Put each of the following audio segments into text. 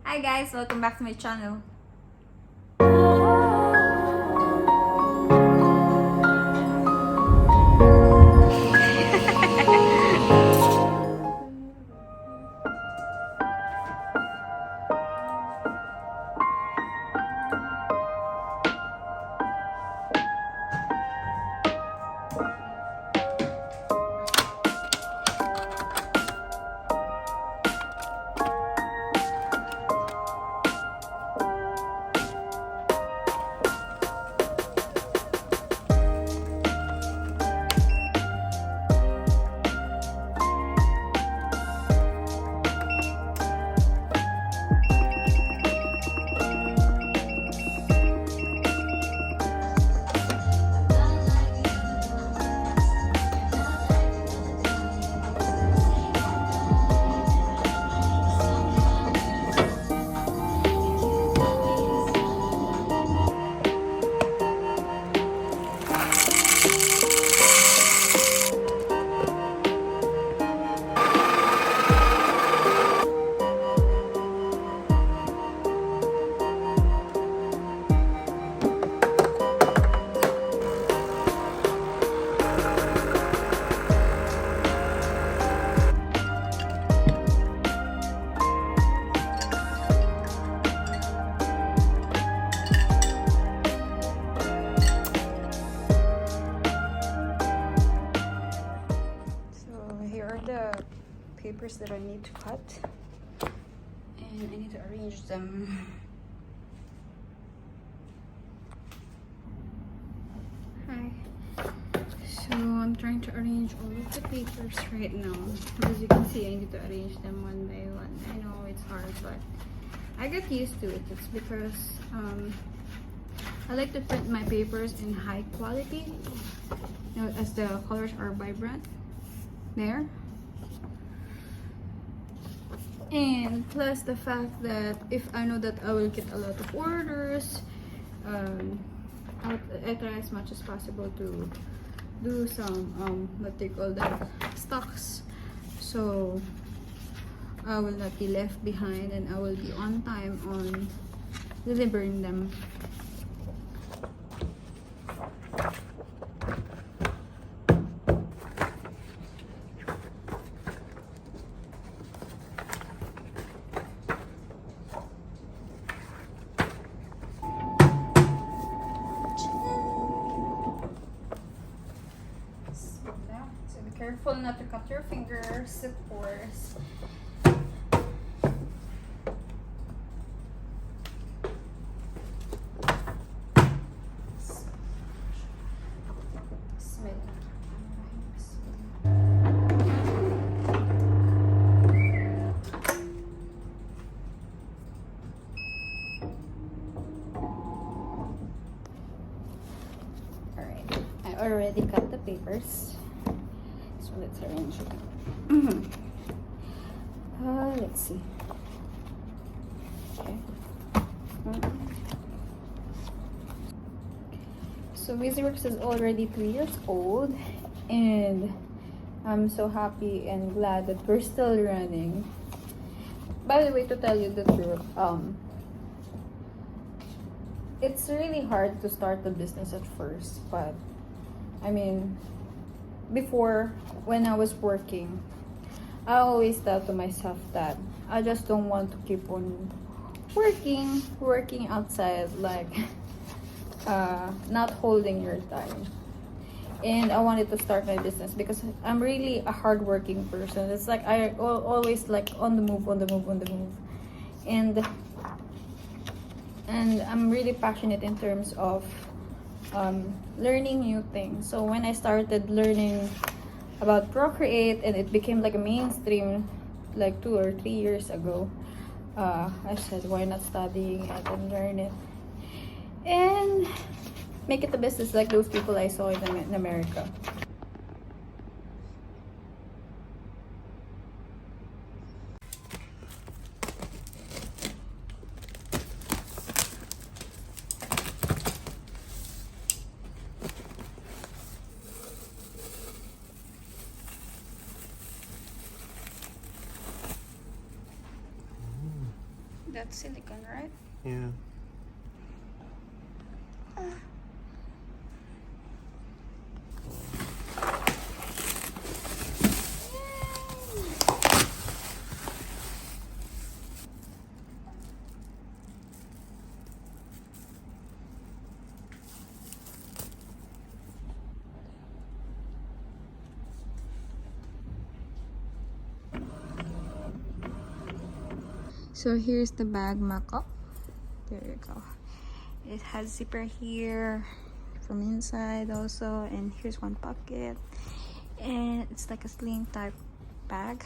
Hi guys, welcome back to my channel. The papers that I need to cut, and I need to arrange them. Hi. So I'm trying to arrange all of the papers right now. As you can see, I need to arrange them one by one. I know it's hard, but I get used to it. It's because I like to print my papers in high quality, you know, as the colors are vibrant there. And plus the fact that if I know that I will get a lot of orders, I try as much as possible to do some what they call that, stocks, so I will not be left behind and I will be on time on delivering them. Careful not to cut your fingers, of course. Alright, I already cut the papers. Let's arrange it. Let's see. Okay. So Wizzy Works is already 3 years old, and I'm so happy and glad that we're still running. By the way, to tell you the truth, it's really hard to start the business at first, but I mean, before, when I was working, I always thought to myself that I just don't want to keep on working outside, like not holding your time. And I wanted to start my business because I'm really a hardworking person. It's like I always like on the move. And I'm really passionate in terms of learning new things. So when I started learning about Procreate and it became like a mainstream like 2 or 3 years ago, I said, why not studying it and learn it and make it a business like those people I saw in America. That's silicone, right? Yeah. So here's the bag mock-up. There you go. It has zipper here from inside also, and here's one pocket, and it's like a sling type bag.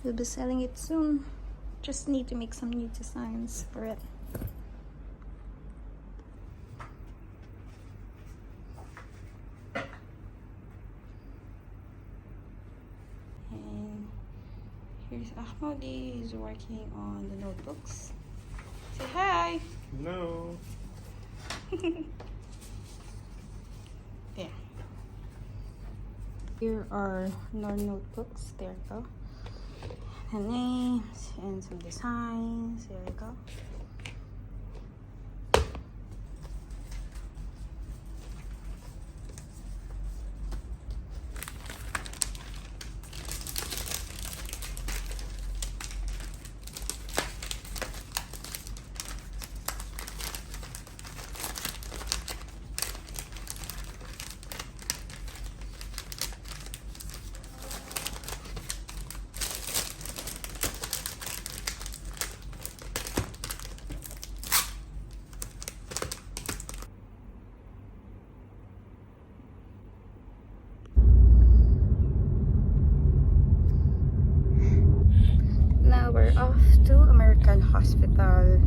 We'll be selling it soon. Just need to make some new designs for it. Here's Ahmadi, he's working on the notebooks. Say hi! Hello. There. Here are our notebooks. There you go. And names and some designs. There you go. Now we're off to American Hospital.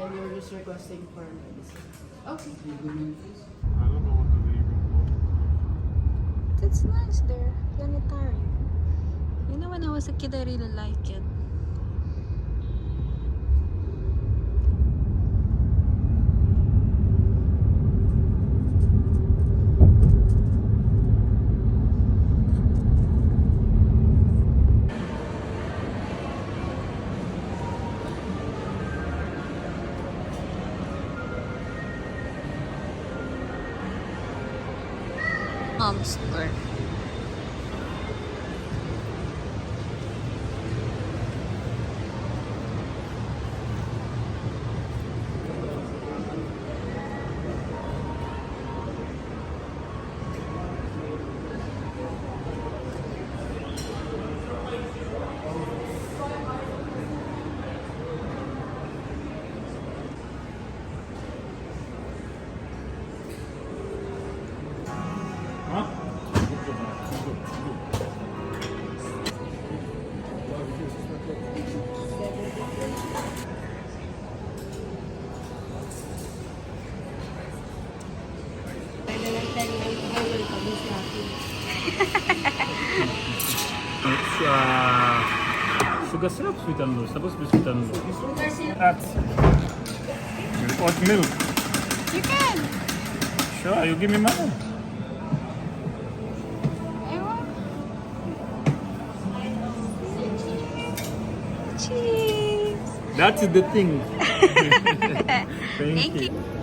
And you're just requesting for medicine. Okay. I don't know what to do even. It's nice there. Planetarium. You know, when I was a kid, I really liked it. Store. Sugar syrup, sweet and low. Supposed to be sweet and low. That's hot milk. You can. Sure, you give me money. Cheese. That's the thing. Thank you.